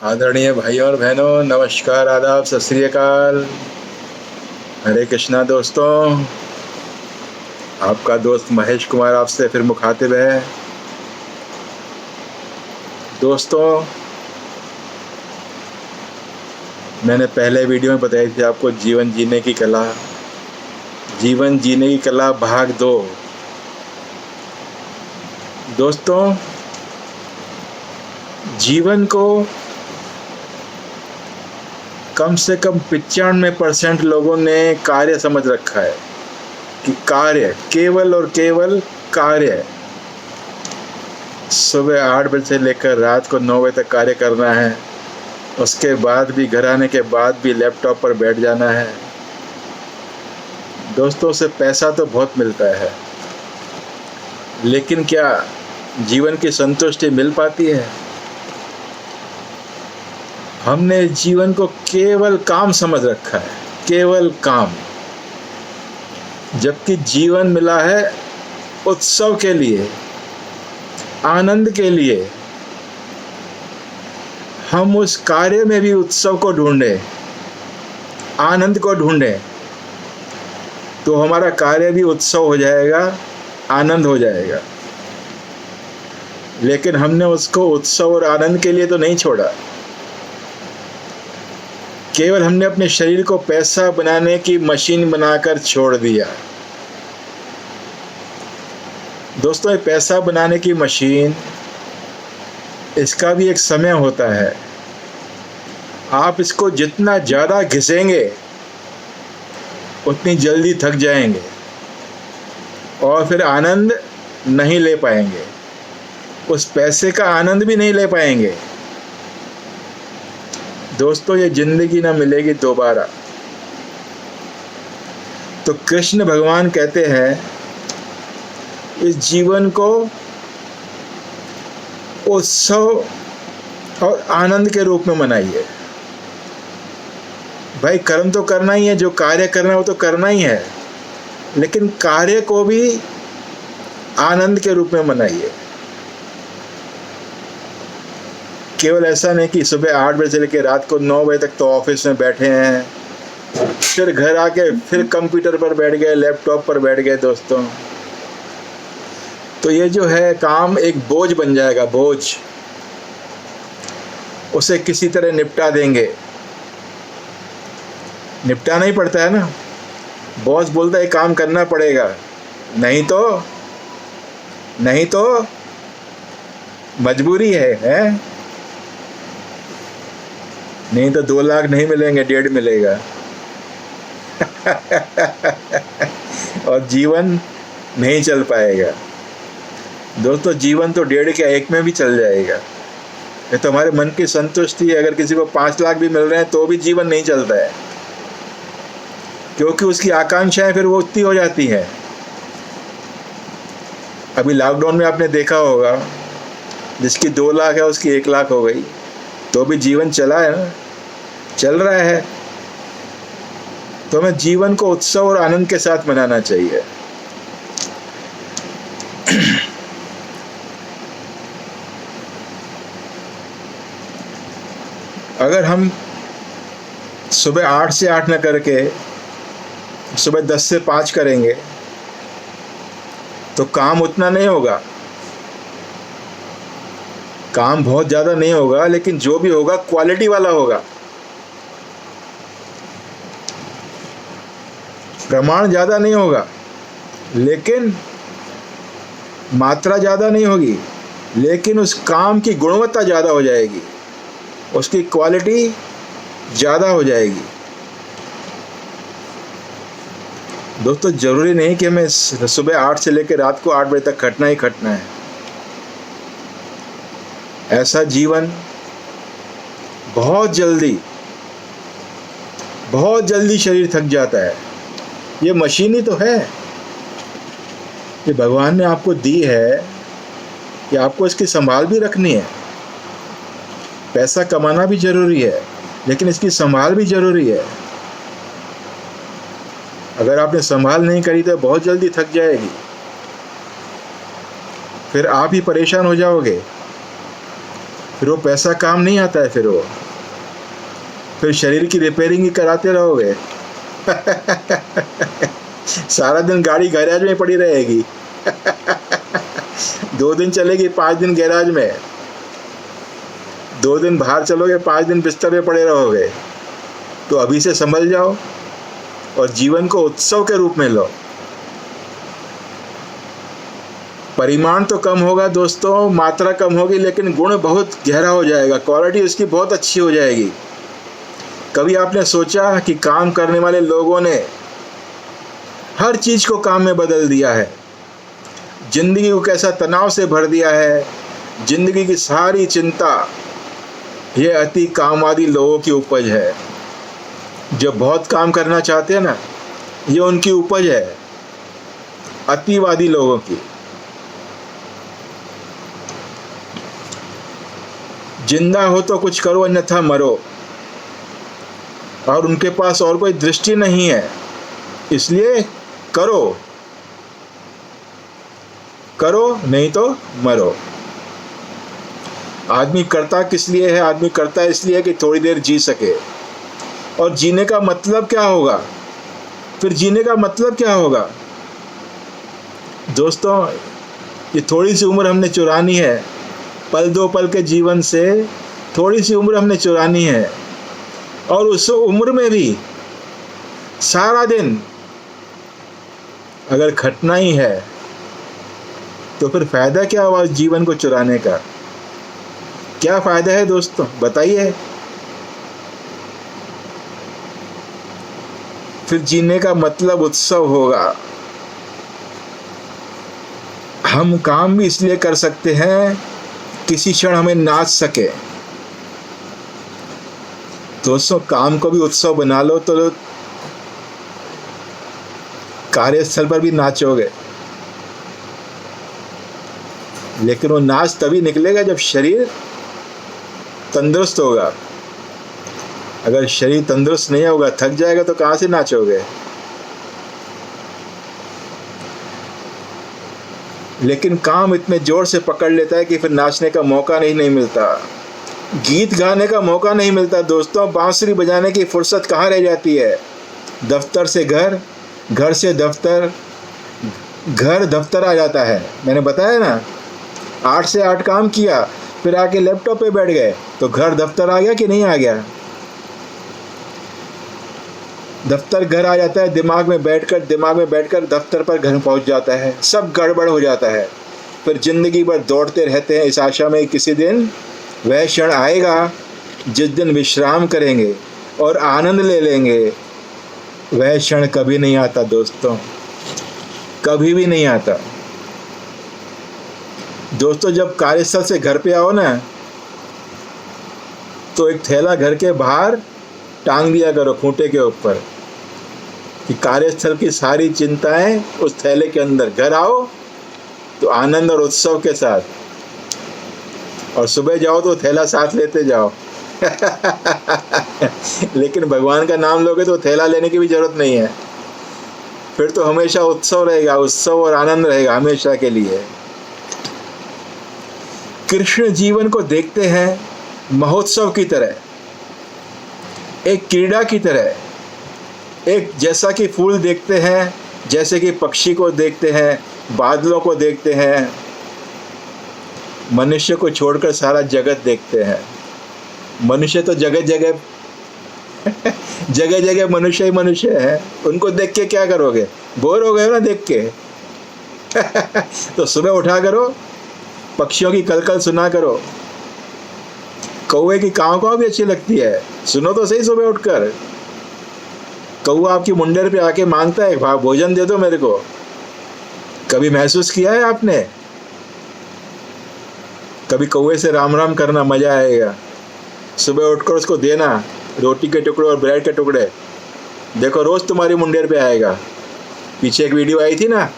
आदरणीय भाइयों और बहनों, नमस्कार, आदाब, सत श्री अकाल, हरे कृष्णा। दोस्तों, आपका दोस्त महेश कुमार आपसे फिर मुखातिब है। दोस्तों, मैंने पहले वीडियो में बताई थी आपको जीवन जीने की कला, जीवन जीने की कला भाग 2। दोस्तों, जीवन को कम से कम 95% लोगों ने कार्य समझ रखा है कि कार्य, केवल और केवल कार्य है। सुबह 8 बजे से लेकर रात को 9 बजे तक कार्य करना है, उसके बाद भी घर आने के बाद भी लैपटॉप पर बैठ जाना है। दोस्तों, से पैसा तो बहुत मिलता है, लेकिन क्या जीवन की संतुष्टि मिल पाती है? हमने जीवन को केवल काम समझ रखा है, केवल काम, जबकि जीवन मिला है उत्सव के लिए, आनंद के लिए। हम उस कार्य में भी उत्सव को ढूंढें, आनंद को ढूंढें, तो हमारा कार्य भी उत्सव हो जाएगा, आनंद हो जाएगा। लेकिन हमने उसको उत्सव और आनंद के लिए तो नहीं छोड़ा, केवल हमने अपने शरीर को पैसा बनाने की मशीन बनाकर छोड़ दिया। दोस्तों, ये पैसा बनाने की मशीन, इसका भी एक समय होता है। आप इसको जितना ज़्यादा घिसेंगे उतनी जल्दी थक जाएंगे और फिर आनंद नहीं ले पाएंगे, उस पैसे का आनंद भी नहीं ले पाएंगे। दोस्तों, ये जिंदगी ना मिलेगी दोबारा। तो कृष्ण भगवान कहते हैं, इस जीवन को उत्सव और आनंद के रूप में मनाइए। भाई, कर्म तो करना ही है, जो कार्य करना है वो तो करना ही है, लेकिन कार्य को भी आनंद के रूप में मनाइए। केवल ऐसा नहीं कि सुबह 8 बजे से लेकर रात को 9 बजे तक तो ऑफिस में बैठे हैं, फिर घर आके फिर कंप्यूटर पर बैठ गए, लैपटॉप पर बैठ गए। दोस्तों, तो ये जो है काम एक बोझ बन जाएगा, बोझ। उसे किसी तरह निपटा देंगे। निपटाना ही पड़ता है ना, बॉस बोलता है काम करना पड़ेगा, नहीं तो मजबूरी है? नहीं तो 2 लाख नहीं मिलेंगे, 1.5 मिलेगा। और जीवन नहीं चल पाएगा। दोस्तों, जीवन तो 1.5 क्या 1 में भी चल जाएगा। ये तो हमारे मन की संतुष्टि है। अगर किसी को 5 लाख भी मिल रहे हैं तो भी जीवन नहीं चलता है, क्योंकि उसकी आकांक्षाएं फिर वो उतनी हो जाती हैं। अभी लॉकडाउन में आपने देखा होगा, जिसकी 2 लाख है उसकी 1 लाख हो गई, तो भी जीवन चला है ना, चल रहा है। तो हमें जीवन को उत्सव और आनंद के साथ मनाना चाहिए। अगर हम सुबह 8 से 8 न करके सुबह 10 से 5 करेंगे तो काम उतना नहीं होगा, काम बहुत ज़्यादा नहीं होगा, लेकिन जो भी होगा क्वालिटी वाला होगा। प्रमाण ज़्यादा नहीं होगा, लेकिन मात्रा ज़्यादा नहीं होगी, लेकिन उस काम की गुणवत्ता ज़्यादा हो जाएगी, उसकी क्वालिटी ज़्यादा हो जाएगी। दोस्तों, ज़रूरी नहीं कि हमें सुबह 8 से लेकर रात को 8 बजे तक खटना ही खटना है। ऐसा जीवन बहुत जल्दी शरीर थक जाता है। ये मशीन ही तो है, ये भगवान ने आपको दी है कि आपको इसकी संभाल भी रखनी है। पैसा कमाना भी ज़रूरी है, लेकिन इसकी संभाल भी ज़रूरी है। अगर आपने संभाल नहीं करी तो बहुत जल्दी थक जाएगी, फिर आप ही परेशान हो जाओगे। फिर वो पैसा काम नहीं आता है, फिर शरीर की रिपेयरिंग ही कराते रहोगे। सारा दिन गाड़ी गैराज में पड़ी रहेगी। 2 दिन चलेगी, 5 दिन गैराज में, 2 दिन बाहर चलोगे, 5 दिन बिस्तर में पड़े रहोगे। तो अभी से संभल जाओ और जीवन को उत्सव के रूप में लो। परिमाण तो कम होगा दोस्तों, मात्रा कम होगी, लेकिन गुण बहुत गहरा हो जाएगा, क्वालिटी उसकी बहुत अच्छी हो जाएगी। कभी आपने सोचा कि काम करने वाले लोगों ने हर चीज को काम में बदल दिया है, जिंदगी को कैसा तनाव से भर दिया है। जिंदगी की सारी चिंता ये अति कामवादी लोगों की उपज है। जो बहुत काम करना चाहते हैं ना, ये उनकी उपज है, अतिवादी लोगों की। जिंदा हो तो कुछ करो, अन्यथा मरो। और उनके पास और कोई दृष्टि नहीं है, इसलिए करो नहीं तो मरो। आदमी करता किस लिए है? आदमी करता इसलिए कि थोड़ी देर जी सके। और जीने का मतलब क्या होगा? फिर जीने का मतलब क्या होगा दोस्तों? ये थोड़ी सी उम्र हमने चुरानी है, पल दो पल के जीवन से थोड़ी सी उम्र हमने चुरानी है। और उस उम्र में भी सारा दिन अगर खटना ही है तो फिर फायदा क्या हुआ जीवन को चुराने का? क्या फायदा है दोस्तों, बताइए। फिर जीने का मतलब उत्सव होगा। हम काम भी इसलिए कर सकते हैं किसी क्षण हमें नाच सके। दोस्तों, काम को भी उत्सव बना लो तो कार्यस्थल पर भी नाचोगे, लेकिन वो नाच तभी निकलेगा जब शरीर तंदुरुस्त होगा। अगर शरीर तंदुरुस्त नहीं होगा, थक जाएगा, तो कहाँ से नाचोगे? लेकिन काम इतने जोर से पकड़ लेता है कि फिर नाचने का मौका नहीं मिलता, गीत गाने का मौका नहीं मिलता। दोस्तों, बांसुरी बजाने की फुर्सत कहाँ रह जाती है? दफ्तर से घर, घर से दफ्तर, घर दफ्तर आ जाता है। मैंने बताया ना, 8 से 8 काम किया, फिर आके लैपटॉप पे बैठ गए, तो घर दफ्तर आ गया कि नहीं आ गया? दफ्तर घर आ जाता है, दिमाग में बैठकर दफ्तर पर घर पहुंच जाता है, सब गड़बड़ हो जाता है। फिर जिंदगी भर दौड़ते रहते हैं इस आशा में किसी दिन वह क्षण आएगा जिस दिन विश्राम करेंगे और आनंद ले लेंगे। वह क्षण कभी नहीं आता दोस्तों, कभी भी नहीं आता। दोस्तों, जब कार्यस्थल से घर पे आओ ना, तो एक थैला घर के बाहर टांग दिया करो खूंटे के ऊपर, कि कार्यस्थल की सारी चिंताएं उस थैले के अंदर। घर आओ तो आनंद और उत्सव के साथ, और सुबह जाओ तो थैला साथ लेते जाओ। लेकिन भगवान का नाम लोगे तो थैला लेने की भी जरूरत नहीं है, फिर तो हमेशा उत्सव रहेगा, उत्सव और आनंद रहेगा हमेशा के लिए। कृष्ण जीवन को देखते हैं महोत्सव की तरह, एक क्रीड़ा की तरह, एक जैसा कि फूल देखते हैं, जैसे कि पक्षी को देखते हैं, बादलों को देखते हैं, मनुष्य को छोड़कर सारा जगत देखते हैं। मनुष्य तो जगह जगह जगह जगह मनुष्य ही मनुष्य है, उनको देख के क्या करोगे? बोर हो गए हो ना देख के। तो सुबह उठा करो, पक्षियों की कलकल सुना करो, कौवे की काव काव भी अच्छी लगती है, सुनो तो सही सुबह उठकर। कौवा आपकी मुंडेर पे आके मांगता है, भाई भोजन दे दो मेरे को। कभी महसूस किया है आपने? कभी कौवे से राम राम करना, मजा आएगा। सुबह उठकर उसको देना रोटी के टुकड़े और ब्रेड के टुकड़े, देखो रोज तुम्हारी मुंडेर पे आएगा। पीछे एक वीडियो आई थी ना,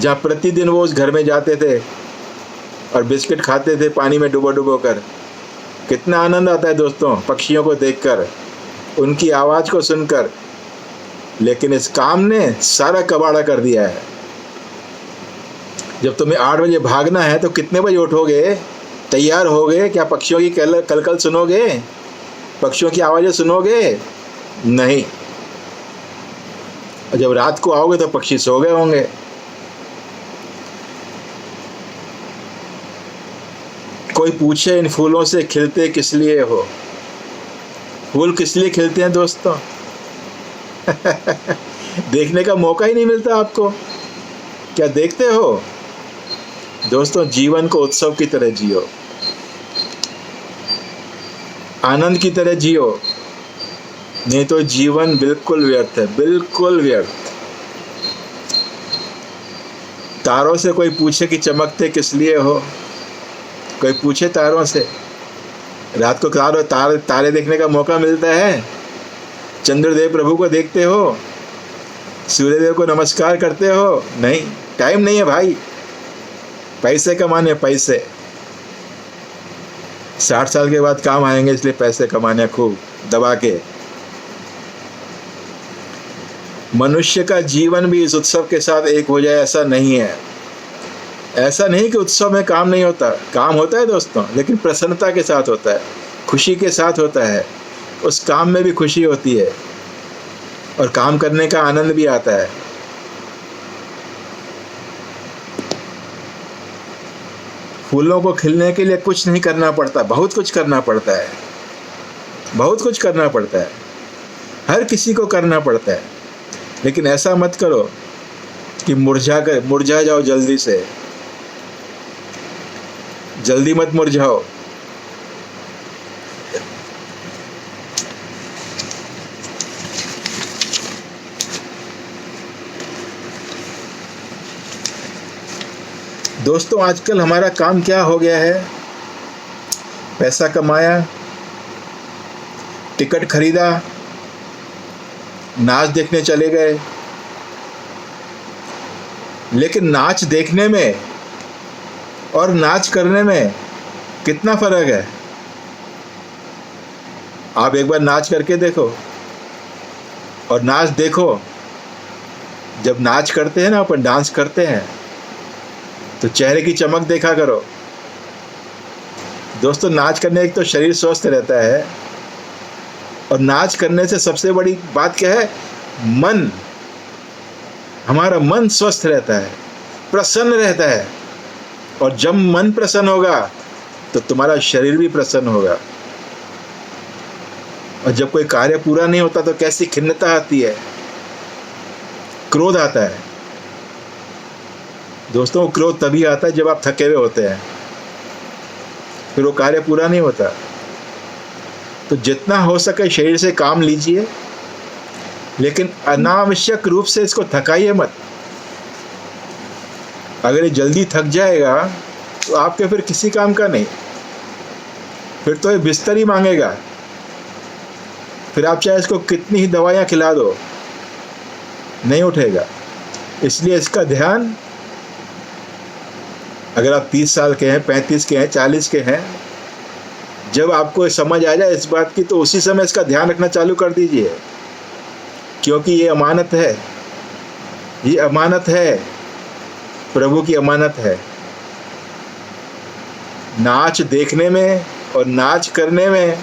जहाँ प्रतिदिन वो उस घर में जाते थे और बिस्किट खाते थे पानी में डुबो कर। कितना आनंद आता है दोस्तों पक्षियों को देखकर, उनकी आवाज़ को सुनकर। लेकिन इस काम ने सारा कबाड़ा कर दिया है। जब तुम्हें 8 बजे भागना है तो कितने बजे उठोगे? तैयार हो गए? क्या पक्षियों की कलकल सुनोगे? पक्षियों की आवाज़ें सुनोगे? नहीं। और जब रात को आओगे तो पक्षी सो गए होंगे। कोई पूछे इन फूलों से खिलते किस लिए हो? फूल किस लिए खिलते हैं दोस्तों? देखने का मौका ही नहीं मिलता आपको। क्या देखते हो? दोस्तों, जीवन को उत्सव की तरह जियो, आनंद की तरह जियो, नहीं तो जीवन बिल्कुल व्यर्थ है, बिल्कुल व्यर्थ। तारों से कोई पूछे कि चमकते किस लिए हो? कोई पूछे तारों से? रात को तारे देखने का मौका मिलता है? चंद्रदेव प्रभु को देखते हो? सूर्यदेव को नमस्कार करते हो? नहीं, टाइम नहीं है भाई। पैसे कमाने, पैसे 60 साल के बाद काम आएंगे, इसलिए पैसे कमाने खूब दबा के। मनुष्य का जीवन भी इस उत्सव के साथ एक हो जाए, ऐसा नहीं है। ऐसा नहीं कि उत्सव में काम नहीं होता, काम होता है दोस्तों, लेकिन प्रसन्नता के साथ होता है, खुशी के साथ होता है। उस काम में भी खुशी होती है और काम करने का आनंद भी आता है। फूलों को खिलने के लिए कुछ नहीं करना पड़ता, बहुत कुछ करना पड़ता है, बहुत कुछ करना पड़ता है, हर किसी को करना पड़ता है। लेकिन ऐसा मत करो कि मुरझा जाओ जल्दी से। जल्दी मत मुरझाओ। दोस्तों, आजकल हमारा काम क्या हो गया है? पैसा कमाया, टिकट खरीदा, नाच देखने चले गए। लेकिन नाच देखने में और नाच करने में कितना फर्क है? आप एक बार नाच करके देखो और नाच देखो। जब नाच करते हैं ना, अपन डांस करते हैं, तो चेहरे की चमक देखा करो। दोस्तों, नाच करने एक तो शरीर स्वस्थ रहता है, और नाच करने से सबसे बड़ी बात क्या है? मन, हमारा मन स्वस्थ रहता है, प्रसन्न रहता है। और जब मन प्रसन्न होगा तो तुम्हारा शरीर भी प्रसन्न होगा। और जब कोई कार्य पूरा नहीं होता तो कैसी खिन्नता आती है, क्रोध आता है। दोस्तों, क्रोध तभी आता है जब आप थके हुए होते हैं, फिर वो कार्य पूरा नहीं होता। तो जितना हो सके शरीर से काम लीजिए, लेकिन अनावश्यक रूप से इसको थकाइए मत। अगर ये जल्दी थक जाएगा तो आपके फिर किसी काम का नहीं, फिर तो ये बिस्तर ही मांगेगा। फिर आप चाहे इसको कितनी ही दवाइयाँ खिला दो, नहीं उठेगा। इसलिए इसका ध्यान, अगर आप 30 साल के हैं, 35 के हैं, 40 के हैं, जब आपको समझ आ जाए इस बात की, तो उसी समय इसका ध्यान रखना चालू कर दीजिए। क्योंकि ये अमानत है, ये अमानत है, प्रभु की अमानत है। नाच देखने में और नाच करने में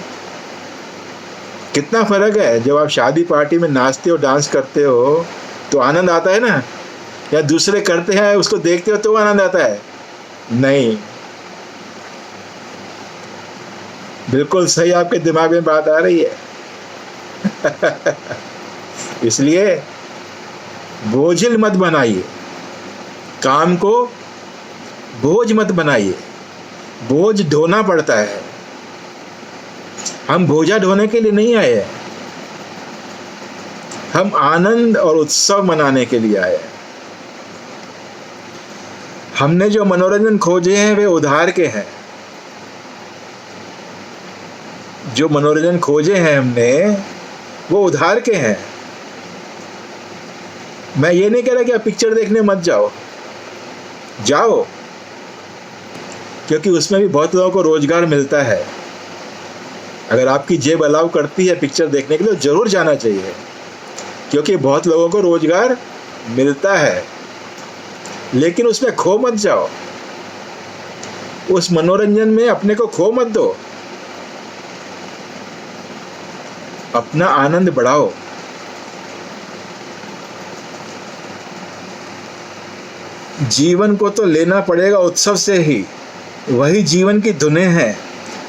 कितना फर्क है। जब आप शादी पार्टी में नाचते हो, डांस करते हो, तो आनंद आता है ना? या दूसरे करते हैं उसको देखते हो तो आनंद आता है? नहीं। बिल्कुल सही आपके दिमाग में बात आ रही है। इसलिए बोझिल मत बनाइए, काम को बोझ मत बनाइए। बोझ ढोना पड़ता है, हम बोझा ढोने के लिए नहीं आए हैं, हम आनंद और उत्सव मनाने के लिए आए हैं। हमने जो मनोरंजन खोजे हैं वे उधार के हैं। जो मनोरंजन खोजे हैं हमने, वो उधार के हैं। मैं ये नहीं कह रहा कि आप पिक्चर देखने मत जाओ, जाओ, क्योंकि उसमें भी बहुत लोगों को रोजगार मिलता है। अगर आपकी जेब अलाउ करती है पिक्चर देखने के लिए, तो जरूर जाना चाहिए, क्योंकि बहुत लोगों को रोजगार मिलता है। लेकिन उसमें खो मत जाओ। उस मनोरंजन में अपने को खो मत दो, अपना आनंद बढ़ाओ। जीवन को तो लेना पड़ेगा उत्सव से ही, वही जीवन की धुनें हैं।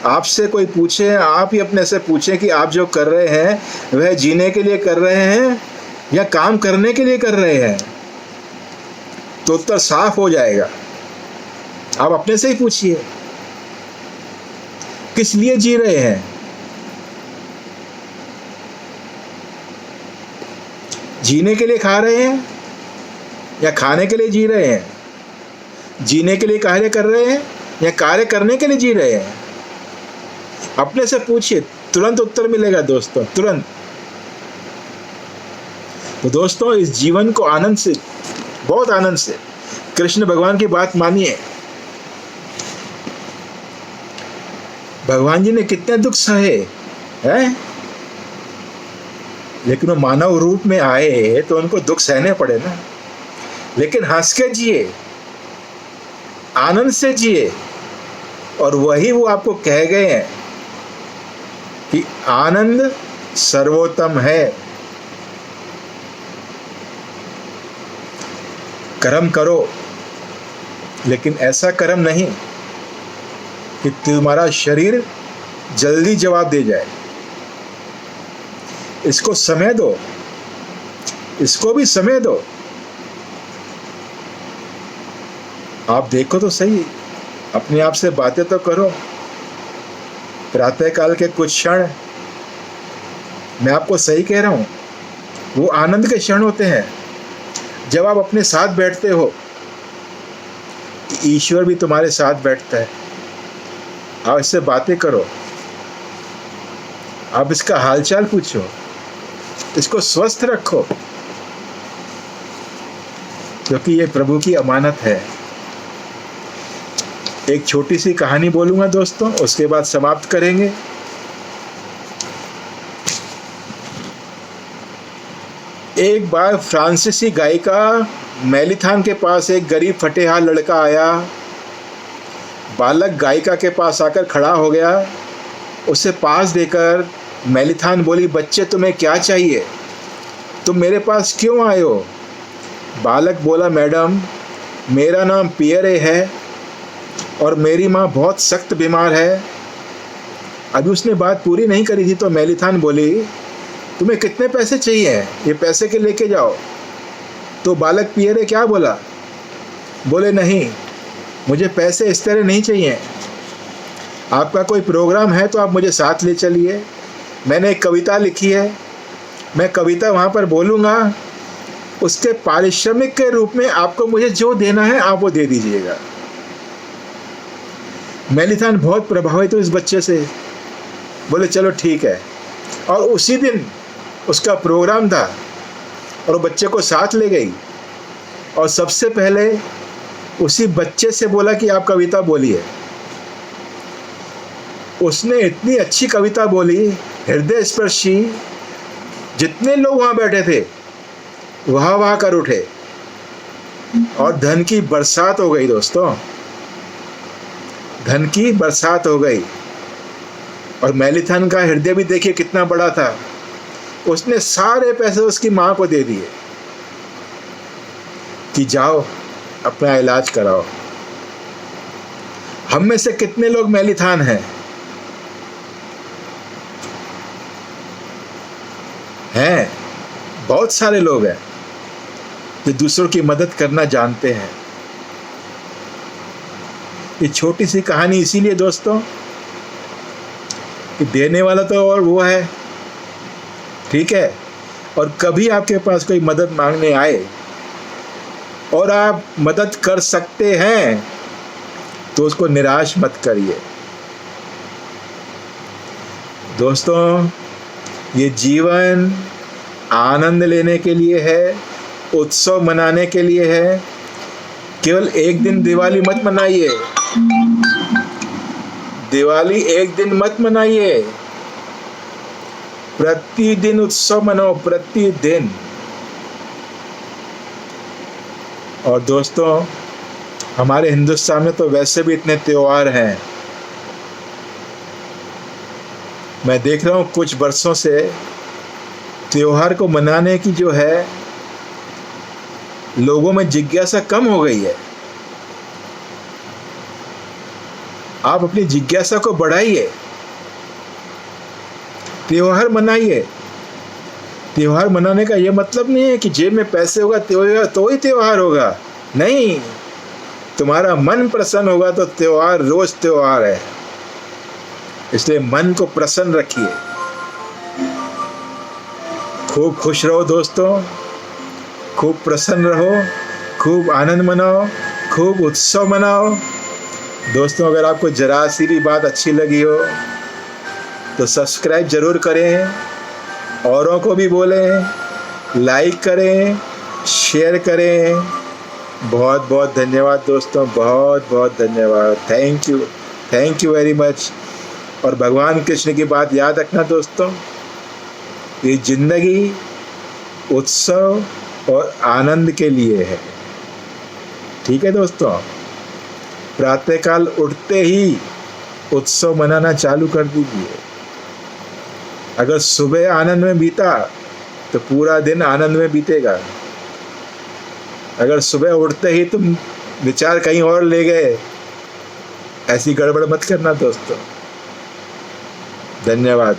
आपसे कोई पूछे, आप ही अपने से पूछें कि आप जो कर रहे हैं वह जीने के लिए कर रहे हैं या काम करने के लिए कर रहे हैं, तो उत्तर साफ हो जाएगा। आप अपने से ही पूछिए, किस लिए जी रहे हैं? जीने के लिए खा रहे हैं या खाने के लिए जी रहे हैं? जीने के लिए कार्य कर रहे हैं या कार्य करने के लिए जी रहे हैं? अपने से पूछिए, तुरंत उत्तर मिलेगा दोस्तों, तुरंत। तो दोस्तों, इस जीवन को आनंद से, बहुत आनंद से कृष्ण भगवान की बात मानिए। भगवान जी ने कितने दुख सहे हैं, लेकिन वो मानव रूप में आए तो उनको दुख सहने पड़े ना। लेकिन हंस के जिए, आनंद से जिए, और वही वो आपको कह गए हैं कि आनंद सर्वोत्तम है। कर्म करो, लेकिन ऐसा कर्म नहीं कि तुम्हारा शरीर जल्दी जवाब दे जाए। इसको समय दो, इसको भी समय दो। आप देखो तो सही, अपने आप से बातें तो करो। प्रातःकाल के कुछ क्षण, मैं आपको सही कह रहा हूं, वो आनंद के क्षण होते हैं जब आप अपने साथ बैठते हो। ईश्वर भी तुम्हारे साथ बैठता है। आप इससे बातें करो, आप इसका हालचाल पूछो, इसको स्वस्थ रखो, क्योंकि ये प्रभु की अमानत है। एक छोटी सी कहानी बोलूंगा दोस्तों, उसके बाद समाप्त करेंगे। एक बार फ्रांसीसी गायिका मेलिथान के पास एक गरीब फटेहाल लड़का आया। बालक गायिका के पास आकर खड़ा हो गया। उसे पास देकर मेलिथान बोली, बच्चे तुम्हें क्या चाहिए, तुम मेरे पास क्यों आए हो? बालक बोला, मैडम मेरा नाम पियरे है और मेरी माँ बहुत सख्त बीमार है। अभी उसने बात पूरी नहीं करी थी तो मेलिथान बोली, तुम्हें कितने पैसे चाहिए, ये पैसे के लेके जाओ। तो बालक पियरे क्या बोला? बोले, नहीं मुझे पैसे इस तरह नहीं चाहिए, आपका कोई प्रोग्राम है तो आप मुझे साथ ले चलिए, मैंने एक कविता लिखी है, मैं कविता वहाँ पर बोलूँगा, उसके पारिश्रमिक के रूप में आपको मुझे जो देना है आप वो दे दीजिएगा। मेलिथान बहुत प्रभावित हुई इस बच्चे से, बोले चलो ठीक है। और उसी दिन उसका प्रोग्राम था और वो बच्चे को साथ ले गई और सबसे पहले उसी बच्चे से बोला कि आप कविता बोलिए। उसने इतनी अच्छी कविता बोली, हृदय स्पर्शी, जितने लोग वहाँ बैठे थे वाह वाह कर उठे और धन की बरसात हो गई दोस्तों, धन की बरसात हो गई। और मेलिथान का हृदय भी देखिए कितना बड़ा था, उसने सारे पैसे उसकी माँ को दे दिए कि जाओ अपना इलाज कराओ। हम में से कितने लोग मेलिथान हैं? हैं, बहुत सारे लोग हैं जो दूसरों की मदद करना जानते हैं। ये छोटी सी कहानी इसीलिए दोस्तों कि देने वाला तो और वो है, ठीक है। और कभी आपके पास कोई मदद मांगने आए और आप मदद कर सकते हैं तो उसको निराश मत करिए दोस्तों। ये जीवन आनंद लेने के लिए है, उत्सव मनाने के लिए है। केवल एक दिन दिवाली मत मनाइए, दिवाली एक दिन मत मनाइए, प्रतिदिन उत्सव मनाओ, प्रतिदिन। और दोस्तों हमारे हिंदुस्तान में तो वैसे भी इतने त्योहार हैं। मैं देख रहा हूँ कुछ वर्षों से त्योहार को मनाने की जो है लोगों में जिज्ञासा कम हो गई है। आप अपनी जिज्ञासा को बढ़ाइए, त्योहार मनाइए। त्योहार मनाने का यह मतलब नहीं है कि जेब में पैसे होगा तो ही त्योहार होगा। नहीं, तुम्हारा मन प्रसन्न होगा तो त्योहार रोज त्योहार है। इसलिए मन को प्रसन्न रखिए। खूब खुश रहो दोस्तों, खूब प्रसन्न रहो, खूब आनंद मनाओ, खूब उत्सव मनाओ। दोस्तों, अगर आपको जरा सी भी बात अच्छी लगी हो तो सब्सक्राइब जरूर करें, औरों को भी बोलें, लाइक करें, शेयर करें। बहुत बहुत धन्यवाद दोस्तों, बहुत बहुत धन्यवाद। Thank you very much. और भगवान कृष्ण की बात याद रखना दोस्तों, ये जिंदगी उत्सव और आनंद के लिए है। ठीक है दोस्तों, प्रातःकाल उठते ही उत्सव मनाना चालू कर दीजिए। अगर सुबह आनंद में बीता तो पूरा दिन आनंद में बीतेगा। अगर सुबह उठते ही तुम विचार कहीं और ले गए, ऐसी गड़बड़ मत करना दोस्तों। धन्यवाद।